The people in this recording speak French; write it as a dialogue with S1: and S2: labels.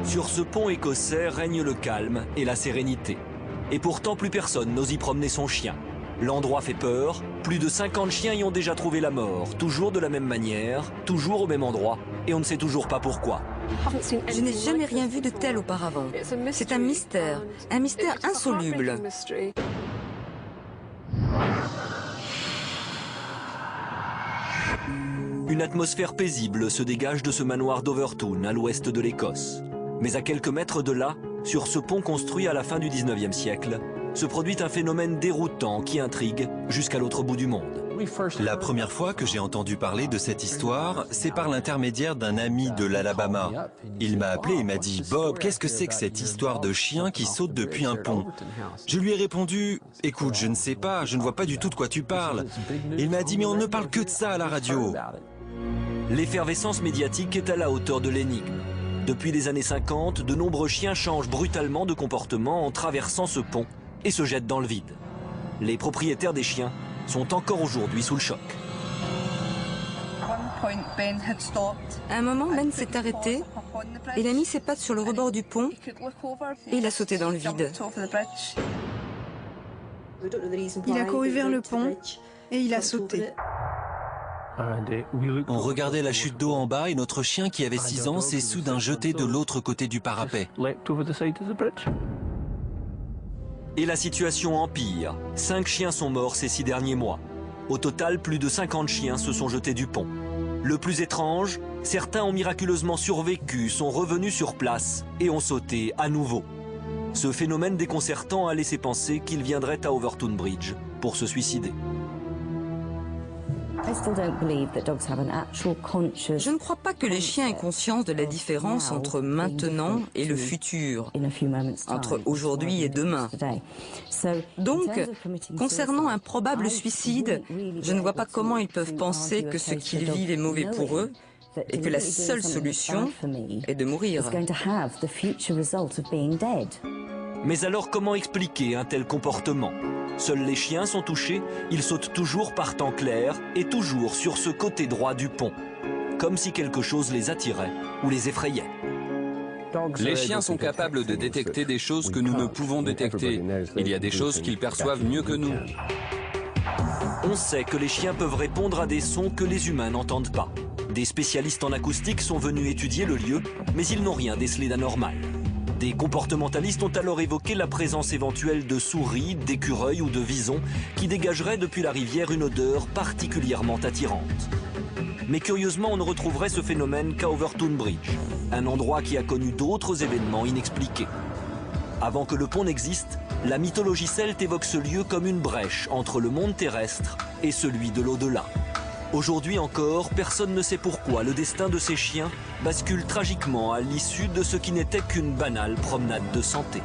S1: Sur ce pont écossais règne le calme et la sérénité. Et pourtant plus personne n'ose y promener son chien. L'endroit fait peur, plus de 50 chiens y ont déjà trouvé la mort, toujours de la même manière, toujours au même endroit, et on ne sait toujours pas pourquoi.
S2: Je n'ai jamais rien vu de tel auparavant. C'est un mystère insoluble.
S1: Une atmosphère paisible se dégage de ce manoir d'Overtoun, à l'ouest de l'Écosse. Mais à quelques mètres de là, sur ce pont construit à la fin du 19e siècle, se produit un phénomène déroutant qui intrigue jusqu'à l'autre bout du monde.
S3: La première fois que j'ai entendu parler de cette histoire, c'est par l'intermédiaire d'un ami de l'Alabama. Il m'a appelé et m'a dit « Bob, qu'est-ce que c'est que cette histoire de chien qui saute depuis un pont ?» Je lui ai répondu « Écoute, je ne sais pas, je ne vois pas du tout de quoi tu parles. » Il m'a dit « Mais on ne parle que de ça à la radio. »
S1: L'effervescence médiatique est à la hauteur de l'énigme. Depuis les années 50, de nombreux chiens changent brutalement de comportement en traversant ce pont et se jettent dans le vide. Les propriétaires des chiens sont encore aujourd'hui sous le choc.
S2: À un moment, Ben s'est arrêté, il a mis ses pattes sur le rebord du pont et il a sauté dans le vide.
S4: Il a couru vers le pont et il a sauté.
S3: On regardait la chute d'eau en bas et notre chien qui avait 6 ans s'est soudain jeté de l'autre côté du parapet.
S1: Et la situation empire. 5 chiens sont morts ces 6 derniers mois. Au total, plus de 50 chiens se sont jetés du pont. Le plus étrange, certains ont miraculeusement survécu, sont revenus sur place et ont sauté à nouveau. Ce phénomène déconcertant a laissé penser qu'ils viendraient à Overtoun Bridge pour se suicider.
S2: Je ne crois pas que les chiens aient conscience de la différence entre maintenant et le futur, entre aujourd'hui et demain. Donc, concernant un probable suicide, je ne vois pas comment ils peuvent penser que ce qu'ils vivent est mauvais pour eux et que la seule solution est de mourir.
S1: Mais alors comment expliquer un tel comportement? Seuls les chiens sont touchés, ils sautent toujours par temps clair et toujours sur ce côté droit du pont, comme si quelque chose les attirait ou les effrayait.
S5: Les chiens sont capables de détecter des choses que nous ne pouvons détecter. Il y a des choses qu'ils perçoivent mieux que nous.
S1: On sait que les chiens peuvent répondre à des sons que les humains n'entendent pas. Des spécialistes en acoustique sont venus étudier le lieu, mais ils n'ont rien décelé d'anormal. Des comportementalistes ont alors évoqué la présence éventuelle de souris, d'écureuils ou de visons qui dégageraient depuis la rivière une odeur particulièrement attirante. Mais curieusement, on ne retrouverait ce phénomène qu'à Overtoun Bridge, un endroit qui a connu d'autres événements inexpliqués. Avant que le pont n'existe, la mythologie celte évoque ce lieu comme une brèche entre le monde terrestre et celui de l'au-delà. Aujourd'hui encore, personne ne sait pourquoi le destin de ces chiens bascule tragiquement à l'issue de ce qui n'était qu'une banale promenade de santé.